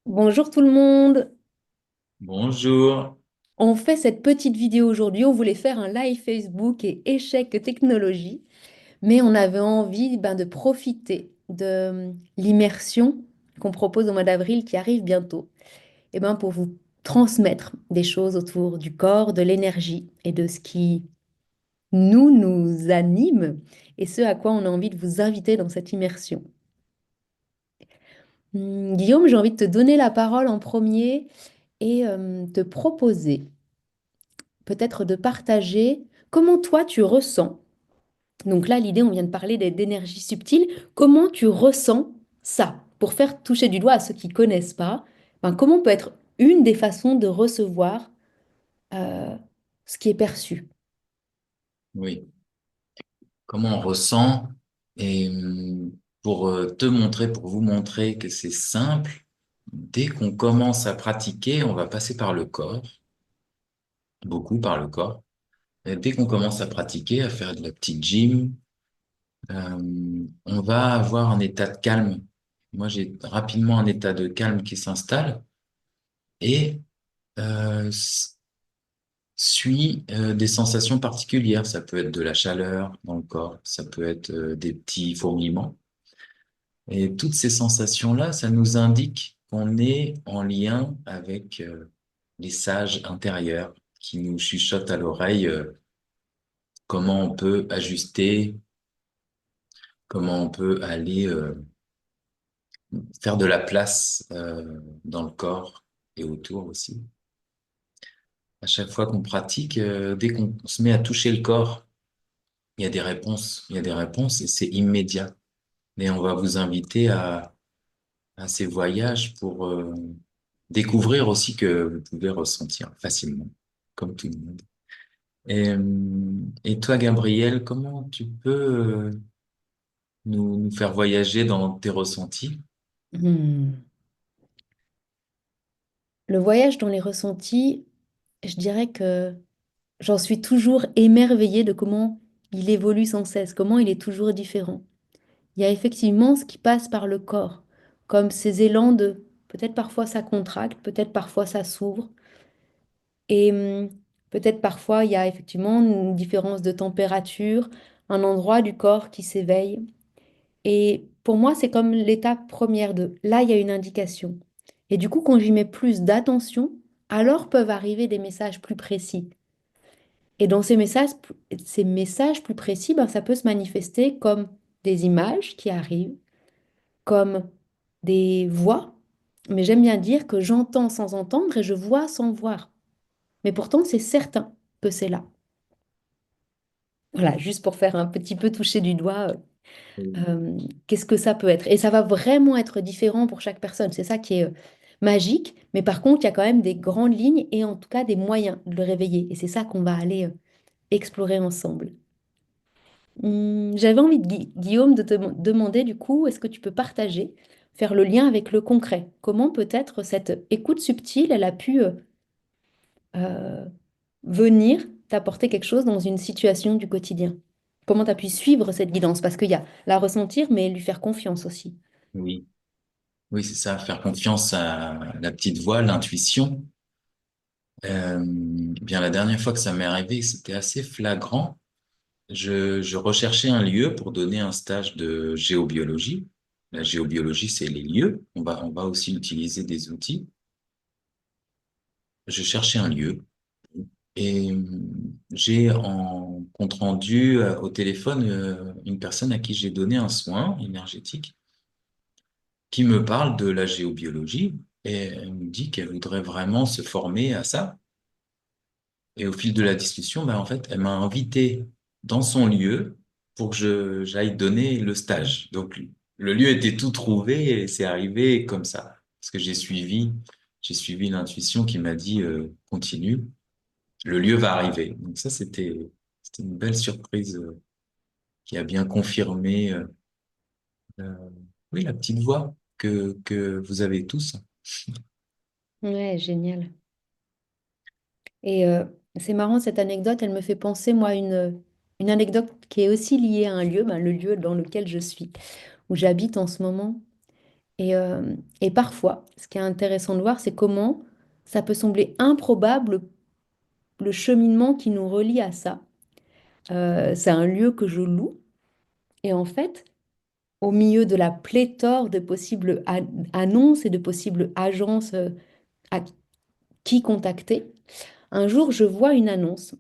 Bonjour tout le monde. Bonjour. On fait cette petite vidéo aujourd'hui. On voulait faire un live Facebook et échec technologie, mais on avait envie de profiter de l'immersion qu'on propose au mois d'avril qui arrive bientôt, pour vous transmettre des choses autour du corps, de l'énergie et de ce qui nous anime et ce à quoi on a envie de vous inviter dans cette immersion. Guillaume, j'ai envie de te donner la parole en premier et te proposer peut-être de partager comment toi tu ressens. Donc là, l'idée, on vient de parler d'énergie subtile. Comment tu ressens ça? Pour faire toucher du doigt à ceux qui connaissent pas, comment peut être une des façons de recevoir euh, ce qui est perçu? Oui, comment on ressent et pour te montrer, pour vous montrer que c'est simple, dès qu'on commence à pratiquer, on va passer par le corps, beaucoup par le corps. Et dès qu'on commence à pratiquer, à faire de la petite gym, on va avoir un état de calme. Moi, j'ai rapidement un état de calme qui s'installe et suit des sensations particulières. Ça peut être de la chaleur dans le corps, ça peut être des petits fourmillements. Et toutes ces sensations-là, ça nous indique qu'on est en lien avec les sages intérieurs qui nous chuchotent à l'oreille comment on peut ajuster, comment on peut aller faire de la place dans le corps et autour aussi. À chaque fois qu'on pratique, dès qu'on se met à toucher le corps, il y a des réponses et c'est immédiat. Mais on va vous inviter à ces voyages pour découvrir aussi que vous pouvez ressentir facilement, comme tout le monde. Et toi, Gabriel, comment tu peux nous faire voyager dans tes ressentis? Hmm. Le voyage dans les ressentis, je dirais que j'en suis toujours émerveillée de comment il évolue sans cesse, comment il est toujours différent. Il y a effectivement ce qui passe par le corps, comme ces élans de peut-être parfois ça contracte, peut-être parfois ça s'ouvre, et peut-être parfois il y a effectivement une différence de température, un endroit du corps qui s'éveille. Et pour moi, c'est comme l'étape première de là, il y a une indication. Et du coup, quand j'y mets plus d'attention, alors peuvent arriver des messages plus précis. Et dans ces messages plus précis, ça peut se manifester comme des images qui arrivent comme des voix, mais j'aime bien dire que j'entends sans entendre et je vois sans voir. Mais pourtant, c'est certain que c'est là. Voilà, juste pour faire un petit peu toucher du doigt, qu'est-ce que ça peut être. Et ça va vraiment être différent pour chaque personne. C'est ça qui est magique. Mais par contre, il y a quand même des grandes lignes et en tout cas des moyens de le réveiller. Et c'est ça qu'on va aller explorer ensemble. J'avais envie de Guillaume de te demander du coup, est-ce que tu peux partager, faire le lien avec le concret? Comment peut-être cette écoute subtile, elle a pu euh, venir t'apporter quelque chose dans une situation du quotidien? Comment tu as pu suivre cette guidance? Parce qu'il y a la ressentir, mais lui faire confiance aussi. Oui, oui, c'est ça, faire confiance à la petite voix, l'intuition. Bien, la dernière fois que ça m'est arrivé, c'était assez flagrant. Je recherchais un lieu pour donner un stage de géobiologie. La géobiologie, c'est les lieux. On va aussi utiliser des outils. Je cherchais un lieu et j'ai en compte rendu au téléphone une personne à qui j'ai donné un soin énergétique qui me parle de la géobiologie et elle me dit qu'elle voudrait vraiment se former à ça. Et au fil de la discussion, en fait, elle m'a invité dans son lieu pour que j'aille donner le stage. Donc, le lieu était tout trouvé et c'est arrivé comme ça. Parce que j'ai suivi l'intuition qui m'a dit, continue, le lieu va arriver. Donc ça, c'était une belle surprise, qui a bien confirmé, euh, oui, la petite voix que vous avez tous. Ouais, génial. Et c'est marrant, cette anecdote, elle me fait penser, moi, une anecdote qui est aussi liée à un lieu, le lieu dans lequel je suis, où j'habite en ce moment. Et parfois, ce qui est intéressant de voir, c'est comment ça peut sembler improbable le cheminement qui nous relie à ça. C'est un lieu que je loue. Et en fait, au milieu de la pléthore de possibles annonces et de possibles agences à qui contacter, un jour, je vois une annonce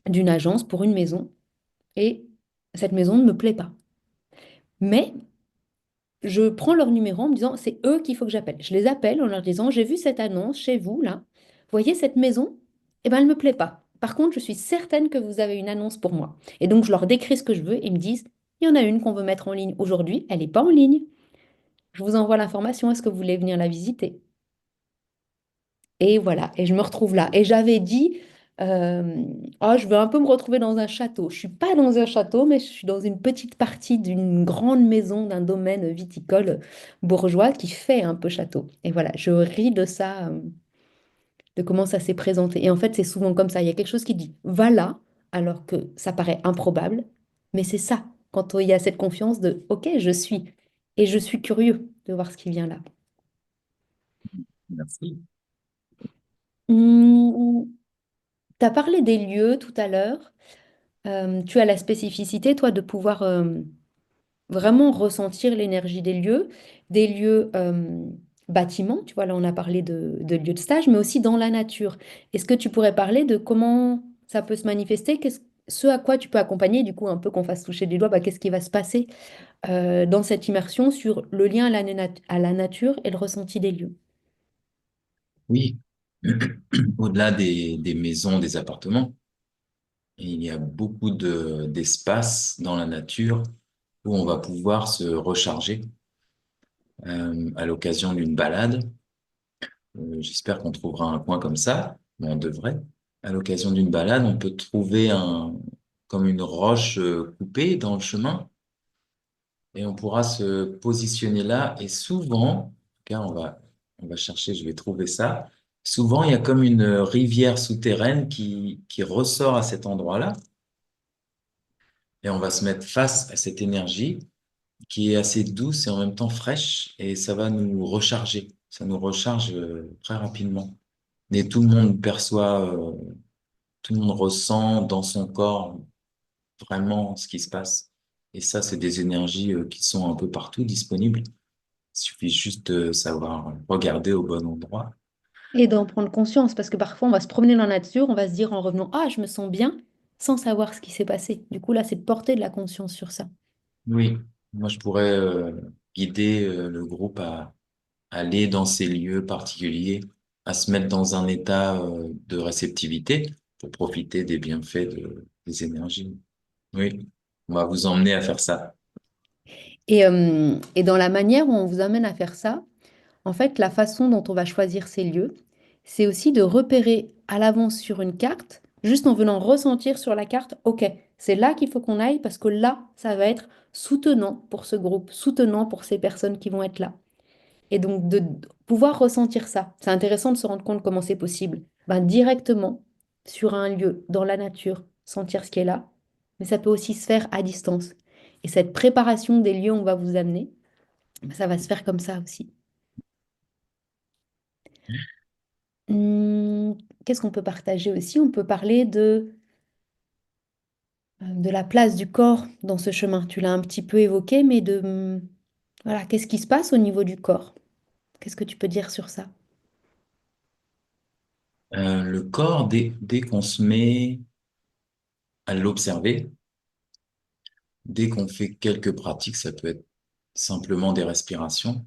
d'une agence pour une maison et cette maison ne me plaît pas. Mais je prends leur numéro en me disant, c'est eux qu'il faut que j'appelle. Je les appelle en leur disant, j'ai vu cette annonce chez vous, là. Voyez cette maison? Eh ben, elle ne me plaît pas. Par contre, je suis certaine que vous avez une annonce pour moi. Et donc, je leur décris ce que je veux et ils me disent, il y en a une qu'on veut mettre en ligne aujourd'hui, elle n'est pas en ligne. Je vous envoie l'information, est-ce que vous voulez venir la visiter? Et voilà, et je me retrouve là. Et j'avais dit, euh, oh, je veux un peu me retrouver dans un château. Je suis pas dans un château, mais je suis dans une petite partie d'une grande maison, d'un domaine viticole bourgeois qui fait un peu château. Et voilà, je ris de ça, de comment ça s'est présenté. Et en fait, c'est souvent comme ça. Il y a quelque chose qui dit, va là, alors que ça paraît improbable, mais c'est ça. Quand il y a cette confiance de, ok, je suis. Et je suis curieux de voir ce qui vient là. Merci. Tu as parlé des lieux tout à l'heure. Tu as la spécificité, toi, de pouvoir vraiment ressentir l'énergie des lieux bâtiments. Tu vois, là, on a parlé de lieux de stage, mais aussi dans la nature. Est-ce que tu pourrais parler de comment ça peut se manifester? Ce à quoi tu peux accompagner, du coup, un peu qu'on fasse toucher des doigts, bah, qu'est-ce qui va se passer dans cette immersion sur le lien à la nature et le ressenti des lieux? Oui, au-delà des maisons, des appartements, il y a beaucoup d'espaces dans la nature où on va pouvoir se recharger à l'occasion d'une balade. J'espère qu'on trouvera un coin comme ça, mais on devrait. À l'occasion d'une balade, on peut trouver comme une roche coupée dans le chemin et on pourra se positionner là. Et souvent, en tout cas, on va chercher, je vais trouver ça. Souvent, il y a comme une rivière souterraine qui ressort à cet endroit-là et on va se mettre face à cette énergie qui est assez douce et en même temps fraîche et ça va nous recharger. Ça nous recharge très rapidement. Et tout le monde perçoit, tout le monde ressent dans son corps vraiment ce qui se passe. Et ça, c'est des énergies qui sont un peu partout disponibles. Il suffit juste de savoir regarder au bon endroit. Et d'en prendre conscience, parce que parfois on va se promener dans la nature, on va se dire en revenant, ah, je me sens bien, sans savoir ce qui s'est passé. Du coup, là, c'est de porter de la conscience sur ça. Oui, moi, je pourrais guider le groupe à aller dans ces lieux particuliers, à se mettre dans un état de réceptivité pour profiter des bienfaits des énergies. Oui, on va vous emmener à faire ça. Et dans la manière où on vous amène à faire ça, en fait, la façon dont on va choisir ces lieux, c'est aussi de repérer à l'avance sur une carte, juste en venant ressentir sur la carte, OK, c'est là qu'il faut qu'on aille parce que là, ça va être soutenant pour ce groupe, soutenant pour ces personnes qui vont être là. Et donc de pouvoir ressentir ça. C'est intéressant de se rendre compte comment c'est possible. Ben, directement sur un lieu, dans la nature, sentir ce qui est là. Mais ça peut aussi se faire à distance. Et cette préparation des lieux où on va vous amener, ben, ça va se faire comme ça aussi. Hum, Qu'est-ce qu'on peut partager aussi? On peut parler de la place du corps dans ce chemin. Tu l'as un petit peu évoqué, mais voilà, qu'est-ce qui se passe au niveau du corps? Qu'est-ce que tu peux dire sur ça? Le corps, dès qu'on se met à l'observer, dès qu'on fait quelques pratiques, ça peut être simplement des respirations,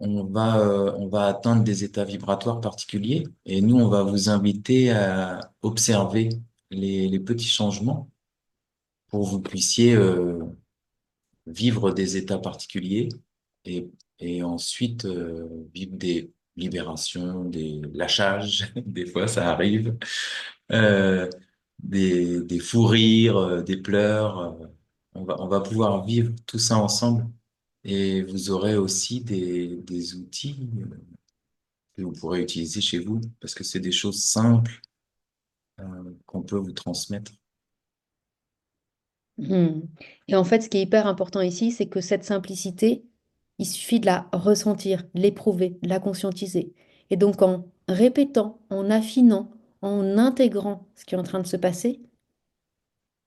on va atteindre des états vibratoires particuliers et nous, on va vous inviter à observer les petits changements pour que vous puissiez vivre des états particuliers et, et ensuite vivre des libérations, des lâchages, des fois ça arrive, euh, des fous rires, des pleurs. On va pouvoir vivre tout ça ensemble et vous aurez aussi des outils que vous pourrez utiliser chez vous parce que c'est des choses simples qu'on peut vous transmettre. Hmm. Et en fait, ce qui est hyper important ici, c'est que cette simplicité, Il suffit de la ressentir, l'éprouver, la conscientiser. Et donc en répétant, en affinant, en intégrant ce qui est en train de se passer,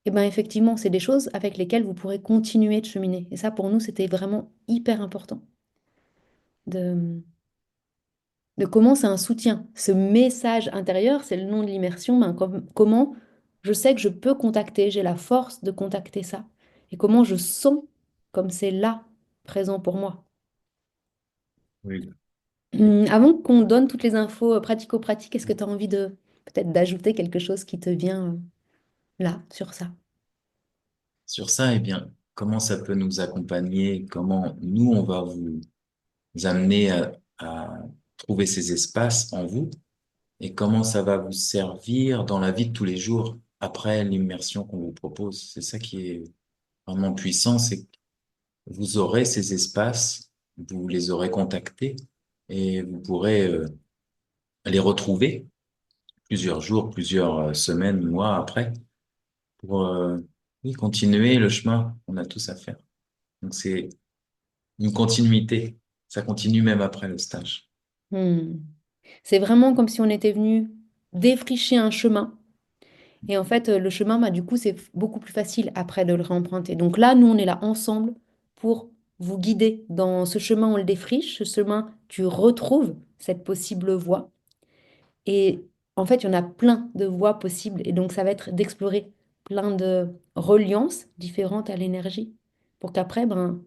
et bien effectivement, c'est des choses avec lesquelles vous pourrez continuer de cheminer. Et ça, pour nous, c'était vraiment hyper important de, de comment c'est un soutien. Ce message intérieur, c'est le nom de l'immersion, ben, comment je sais que je peux contacter, j'ai la force de contacter ça. Et comment je sens comme c'est là, présent pour moi. Oui. Avant qu'on donne toutes les infos pratico-pratiques, est-ce que tu as envie de peut-être d'ajouter quelque chose qui te vient là, sur ça? Sur ça, eh bien, comment ça peut nous accompagner? Comment nous, on va vous amener à trouver ces espaces en vous? Et comment ça va vous servir dans la vie de tous les jours après l'immersion qu'on vous propose? C'est ça qui est vraiment puissant, c'est que vous aurez ces espaces, vous les aurez contactés et vous pourrez les retrouver plusieurs jours, plusieurs semaines, mois après pour oui, continuer le chemin qu'on a tous à faire. Donc c'est une continuité. Ça continue même après le stage. Hmm. C'est vraiment comme si on était venu défricher un chemin. Et en fait, le chemin, bah, du coup, c'est beaucoup plus facile après de le réemprunter. Donc là, nous, on est là ensemble pour vous guider dans ce chemin, on le défriche. Ce chemin, tu retrouves cette possible voie. Et en fait, il y en a plein de voies possibles. Et donc, ça va être d'explorer plein de reliances différentes à l'énergie pour qu'après, ben,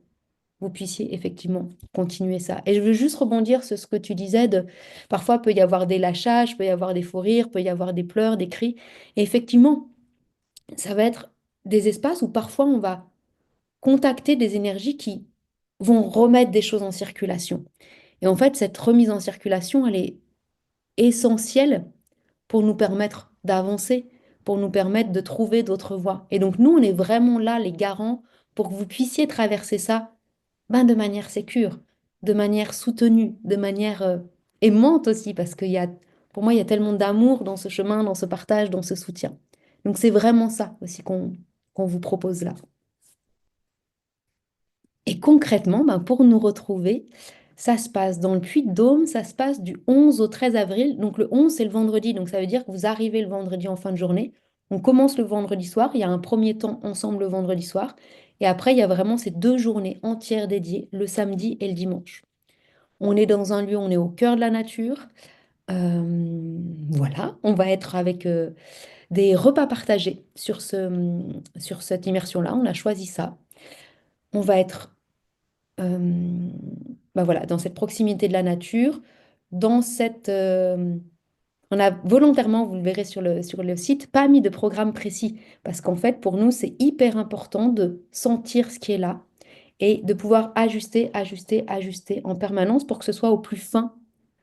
vous puissiez effectivement continuer ça. Et je veux juste rebondir sur ce que tu disais de parfois peut y avoir des lâchages, peut y avoir des fous rires, peut y avoir des pleurs, des cris. Et effectivement, ça va être des espaces où parfois on va contacter des énergies qui vont remettre des choses en circulation. Et en fait, cette remise en circulation, elle est essentielle pour nous permettre d'avancer, pour nous permettre de trouver d'autres voies. Et donc nous, on est vraiment là, les garants, pour que vous puissiez traverser ça ben, de manière sécure, de manière soutenue, de manière aimante aussi, parce qu'il y a, pour moi, il y a tellement d'amour dans ce chemin, dans ce partage, dans ce soutien. Donc c'est vraiment ça aussi qu'on vous propose là. Et concrètement, ben, pour nous retrouver, ça se passe dans le Puy-de-Dôme, ça se passe du 11 au 13 avril. Donc le 11, c'est le vendredi, donc ça veut dire que vous arrivez le vendredi en fin de journée. On commence le vendredi soir, il y a un premier temps ensemble le vendredi soir. Et après, il y a vraiment ces 2 journées entières dédiées, le samedi et le dimanche. On est dans un lieu, on est au cœur de la nature. Voilà, on va être avec des repas partagés sur cette immersion-là. On a choisi ça. On va être euh, bah voilà, dans cette proximité de la nature, dans on a volontairement, vous le verrez sur le site, pas mis de programme précis, parce qu'en fait, pour nous, c'est hyper important de sentir ce qui est là et de pouvoir ajuster, ajuster, ajuster en permanence pour que ce soit au plus fin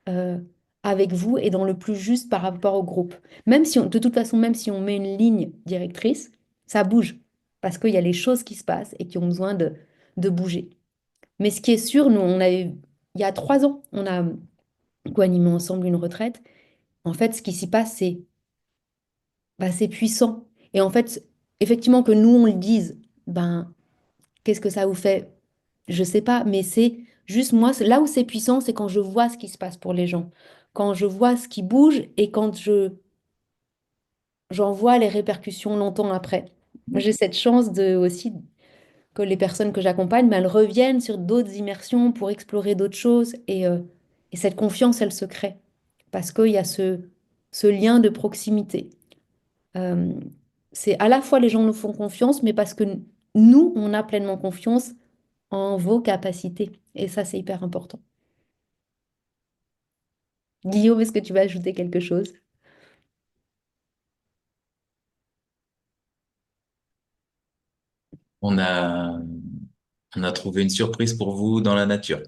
euh, avec vous et dans le plus juste par rapport au groupe. Même si de toute façon, même si on met une ligne directrice, ça bouge, parce qu'il y a les choses qui se passent et qui ont besoin de bouger. Mais ce qui est sûr, nous, il y a 3 ans, on a co-animé ensemble une retraite. En fait, ce qui s'y passe, c'est bah, c'est puissant. Et en fait, effectivement, que nous, on le dise, ben, qu'est-ce que ça vous fait? Je sais pas, mais c'est juste moi, là où c'est puissant, c'est quand je vois ce qui se passe pour les gens, quand je vois ce qui bouge et quand j'en vois les répercussions longtemps après. Moi, j'ai cette chance de aussi que les personnes que j'accompagne, ben, elles reviennent sur d'autres immersions pour explorer d'autres choses. Et cette confiance, elle se crée. Parce qu'il y a ce lien de proximité. Euh, c'est à la fois les gens nous font confiance, mais parce que nous, on a pleinement confiance en vos capacités. Et ça, c'est hyper important. Guillaume, est-ce que tu vas ajouter quelque chose? On a, on a trouvé une surprise pour vous dans la nature.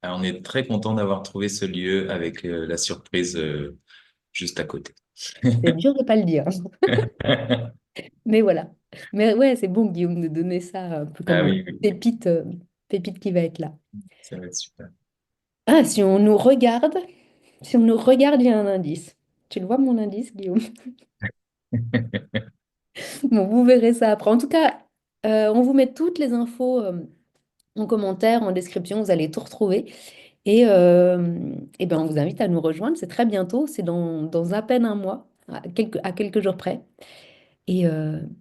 Alors, on est très content d'avoir trouvé ce lieu avec la surprise juste à côté. C'est dur de pas le dire. Mais voilà. Mais ouais, c'est bon, Guillaume, de donner ça un peu Ah comme un oui, oui, pépite qui va être là. ça va être super. Ah, si on nous regarde, il y a un indice. Tu le vois, mon indice, Guillaume? Bon, vous verrez ça après. En tout cas, on vous met toutes les infos En commentaire, en description, vous allez tout retrouver. Et ben, on vous invite à nous rejoindre. C'est très bientôt, c'est dans à peine un mois, à quelques jours près.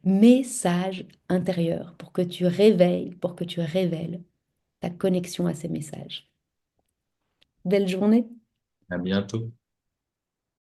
Message intérieur pour que tu réveilles, pour que tu révèles ta connexion à ces messages. Belle journée. À bientôt.